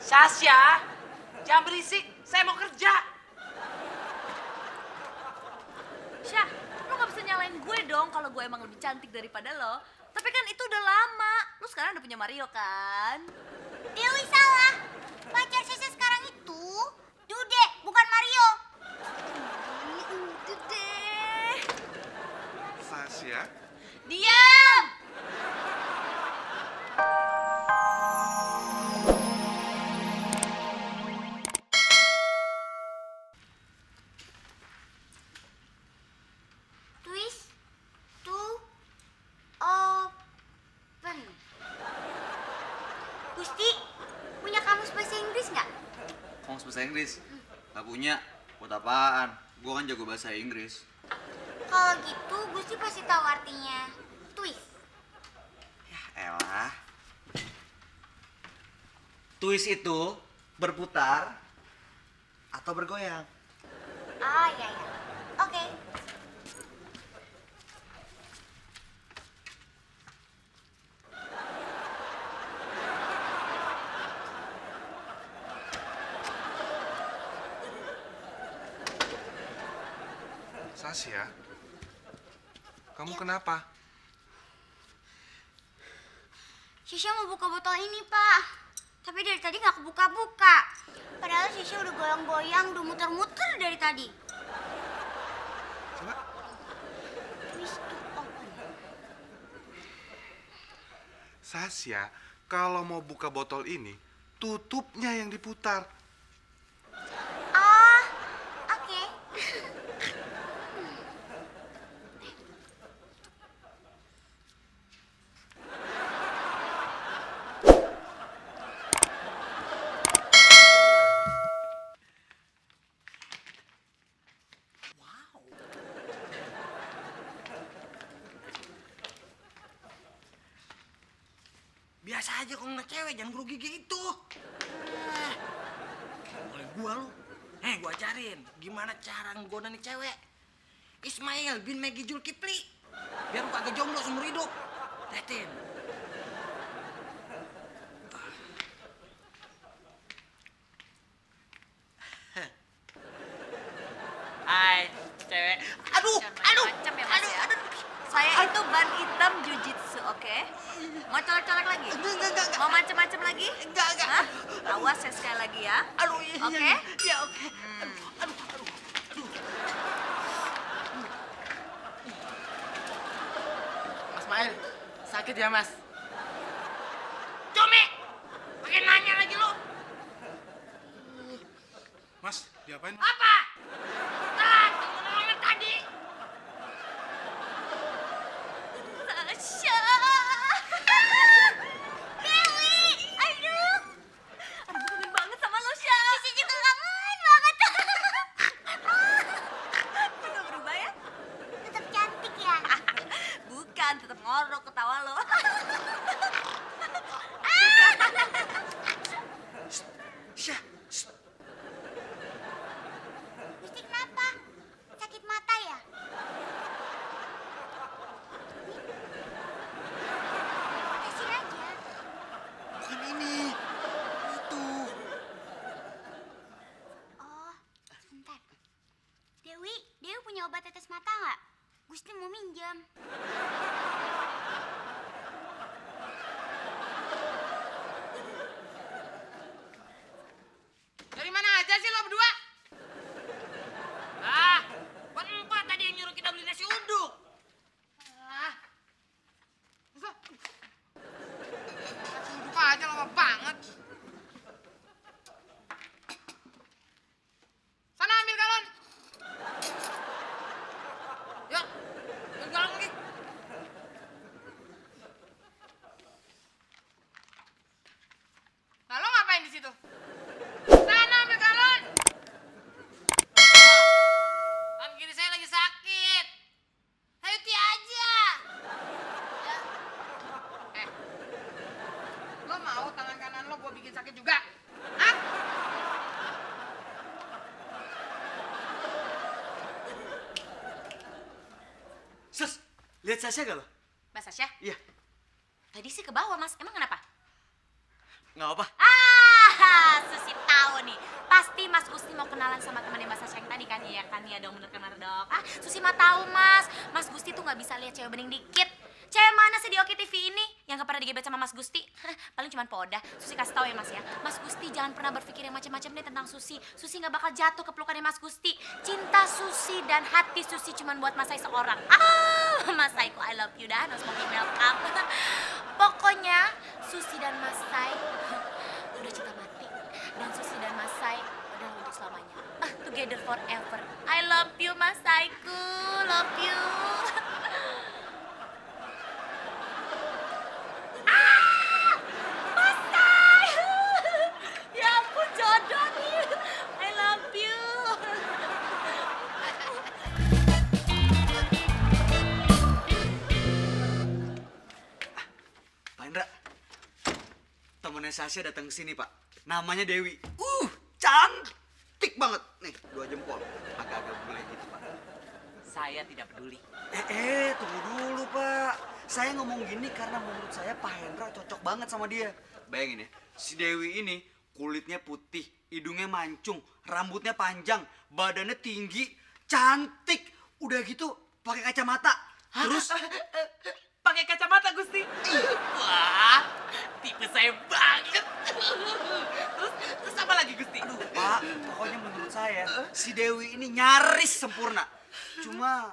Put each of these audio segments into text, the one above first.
Sasha, jangan berisik. Saya mau kerja. Syah, lo gak bisa nyalain gue dong kalau gue emang lebih cantik daripada lo. Tapi kan itu udah lama. Lo sekarang udah punya Mario kan? Dewi salah. Pacar Sasha sekarang itu Dude, bukan Mario. Udah deh. Sasha, Diam! Twist to open. Gusti, punya kamus bahasa Inggris nggak? Kamus bahasa Inggris? Gak punya. Buat apaan? Gue kan jago bahasa Inggris. Kalau gitu, Gusti pasti tahu artinya twist. Ya elah. Twist itu berputar atau bergoyang. Oh iya ya. Oke. Sasha, kamu kenapa? Sasha mau buka botol ini, Pak. Tapi dari tadi nggak kebuka-buka. Padahal Sasha udah goyang-goyang, udah muter-muter dari tadi. Coba. Twist to open. Sasha, kalau mau buka botol ini, tutupnya yang diputar. Ah, oke. Biasa aja kalau ngeliat cewek, jangan grogi gitu. Oleh gua lu. Gua ajarin gimana cara nggoda nih cewek. Ismail bin Maggie Zulkifli. Biar lu kagak jomblo seumur hidup. Liatin. Hai, cewek. Aduh, aduh. Macam ya, Mas, Aduh, ya? aduh. Saya itu ban hitam jujitsu, oke? Mau colek-colek lagi? Enggak. Mau macem-macem lagi? Enggak. Hah? Awas ya sekali lagi ya. Aduh, iya. Oke? Iya, oke. Aduh. Mas Mail, sakit ya, Mas? Cumi! Pakai nanya lagi lu. Mas, diapain? Apa? Nah, ngomongin tadi. Tasya! Dewi, aduh. Aduh, gue kangen banget sama lo, Syah. Sasha juga kangen banget. Lo gak berubah ya? Tetap cantik ya. Bukan, tetap ngorok ketawa lo. Syah, Gusti kenapa? Sakit mata ya? Tetesin aja. bukan ini. Itu. Oh, sebentar. Dewi punya obat tetes mata nggak? Gusti mau minjem. Dari mana aja sih lo berdua? Ah, buat empat tadi yang nyuruh kita beli nasi uduk. Ah. Nasi uduk aja lama banget. Sana ambil galon. Yuk, ambil galon lagi. Nah, lo ngapain di situ? Sana ambil galon. Tangan kiri saya lagi sakit. Ayo Ti aja. Ya. Lo mau tangan kanan lo gua bikin sakit juga? Hah? Sus, lihat Sasha gak lo? Mas Tasya? Iya. Tadi sih ke bawah, Mas. Emang kenapa? Nggak apa. Ah! Susi tahu nih. Pasti Mas Gusti mau kenalan sama temannya Mbak Sasha yang tadi kan? Iya kan, ya dong, bener dong. Susi mah tahu Mas. Mas Gusti tuh nggak bisa lihat cewek bening dikit. Cewek mana sih di Oki TV ini yang gak pernah digebet sama Mas Gusti? Paling cuma Poda. Susi kasih tahu ya Mas ya. Mas Gusti jangan pernah berpikir yang macam-macam deh tentang Susi. Susi nggak bakal jatuh ke pelukannya Mas Gusti. Cinta Susi dan hati Susi cuma buat Mas Sai seorang. Mas Saiku, I love you dah. No smoking welcome. Pokoknya Susi dan Mas Sai udah cinta mati. Dan Susi dan Mas Sai adalah untuk selamanya. Together forever. I love you Mas Saiku. Love you. Ya ampun, jodoh nih. I love you. Pak Indra, temennya Sasha datang ke sini, Pak. Namanya Dewi. Cantik banget. Nih, 2 jempol. Agak-agak bule gitu, Pak. Saya tidak peduli. Tunggu dulu, Pak. Saya ngomong gini karena menurut saya Pak Hendra cocok banget sama dia. Bayangin ya, si Dewi ini kulitnya putih, hidungnya mancung, rambutnya panjang, badannya tinggi, cantik. Udah gitu pakai kacamata. Terus Pakai kacamata Gusti. Wah, tipe saya banget. Terus apa lagi Gusti? aduh, Pak, pokoknya menurut saya si Dewi ini nyaris sempurna. Cuma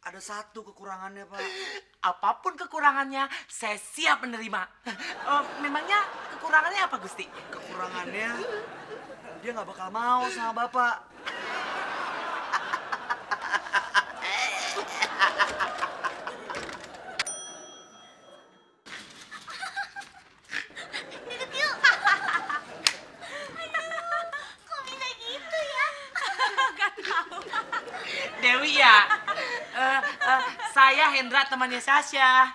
ada satu kekurangannya, Pak. Apapun kekurangannya, saya siap menerima. Memangnya kekurangannya apa Gusti? Kekurangannya dia nggak bakal mau sama Bapak. Duduk yuk. Kok bisa gitu ya? Gak tahu. Dewi ya? Saya Hendra temannya Sasha.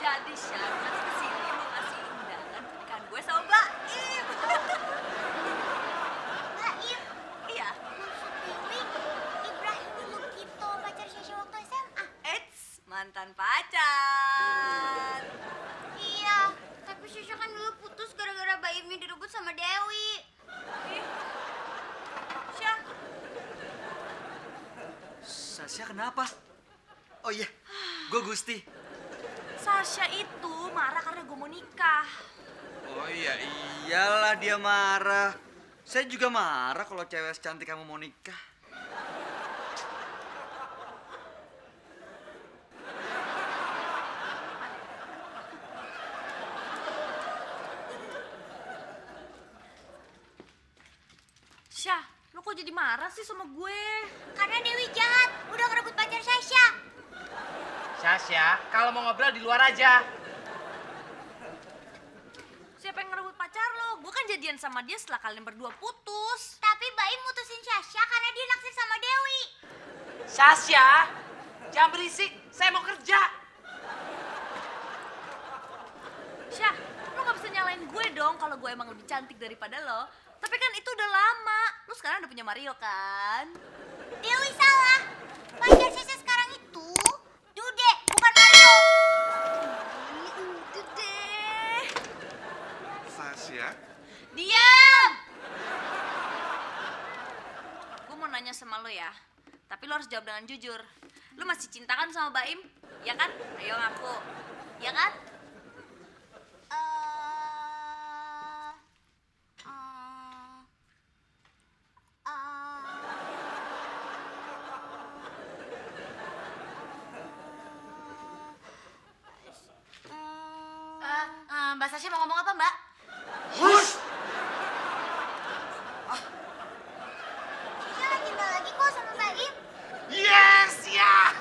Jadi Syarat kesini mau kasih undangan pernikahan gue sama Baim. Baim, Iya. maksud Dewi Ibrahim dulu gitu pacar Syesha waktu SMA. Eits, mantan pacar. Iya, tapi Syesha kan dulu putus gara-gara Baimnya direbut sama Dewi. Ih, Syah, Sasha kenapa? Oh iya, gue Gusti. Sasha itu marah karena gue mau nikah. Oh iya, iyalah dia marah. Saya juga marah kalau cewek secantik kamu mau nikah. Syah, lo kok jadi marah sih sama gue? Karena Dewi jahat, udah ngerebut pacar Syesha. Sasha, kalau mau ngobrol di luar aja. Siapa yang ngerebut pacar lo? Gue kan jadian sama dia setelah kalian berdua putus. Tapi Baim mutusin Syesha karena dia naksir sama Dewi. Sasha, jangan berisik. Saya mau kerja. Syah, lo gak bisa nyalain gue dong kalau gue emang lebih cantik daripada lo. Tapi kan itu udah lama. Lo sekarang udah punya Mario kan? Dewi salah. Pacar Syesha sekarang itu Dude, bukan Mario. Udah deh. Sasha, Diam! Gue mau nanya sama lo ya. Tapi lo harus jawab dengan jujur. Lo masih cinta kan sama Baim? Ya kan? Ayo ngaku. Ya kan? Mbak Sasha mau ngomong apa, Mbak? Hush! Syesha lagi cinta lagi kok sama Baim. Yes, ya.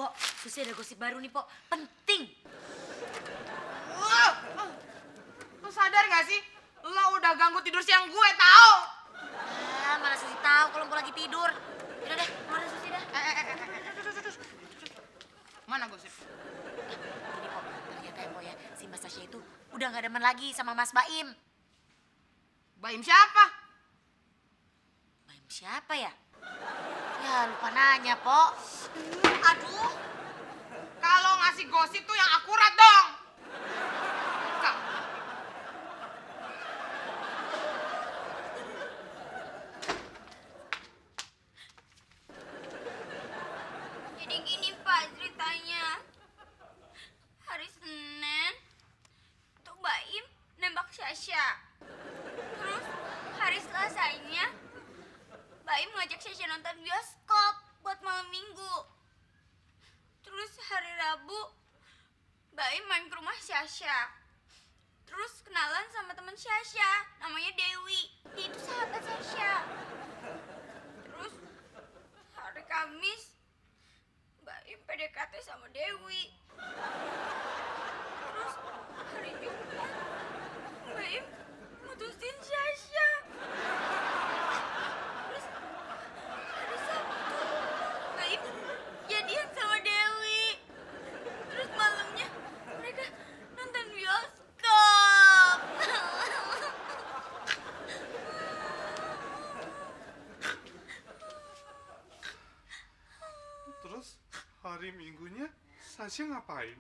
Po, Susi ada gosip baru nih, Po. Penting. Lo sadar gak sih? Lo udah ganggu tidur siang gue, tahu? Mana Susi tahu kalau gue lagi tidur. Udah deh, mana Susi dah. Mana gosip? Gini, Po, ternyata ya, Po ya, si Mbak Sasha itu udah gak demen lagi sama Mas Baim. Baim siapa? Baim siapa ya? Ya lupa nanya, Po. Aduh, kalau ngasih gosip tuh yang akurat dong. Kak, Jadi gini Pak ceritanya. Hari Senin tuh Baim nembak Sasha. Terus hari Selasanya Baim ngajak Sasha nonton bioskop buat malam minggu. Terus hari Rabu Baim main ke rumah Sasha. Terus kenalan sama teman Sasha, namanya Dewi. Dia itu sahabat Sasha. Terus hari Kamis Baim PDKT sama Dewi. Terus hari Jumat Baim mutusin Sasha. Terus hari Sabtu Baim jadian sama Dewi. Terus malamnya mereka nonton bioskop. Terus hari Minggunya Sasha ngapain?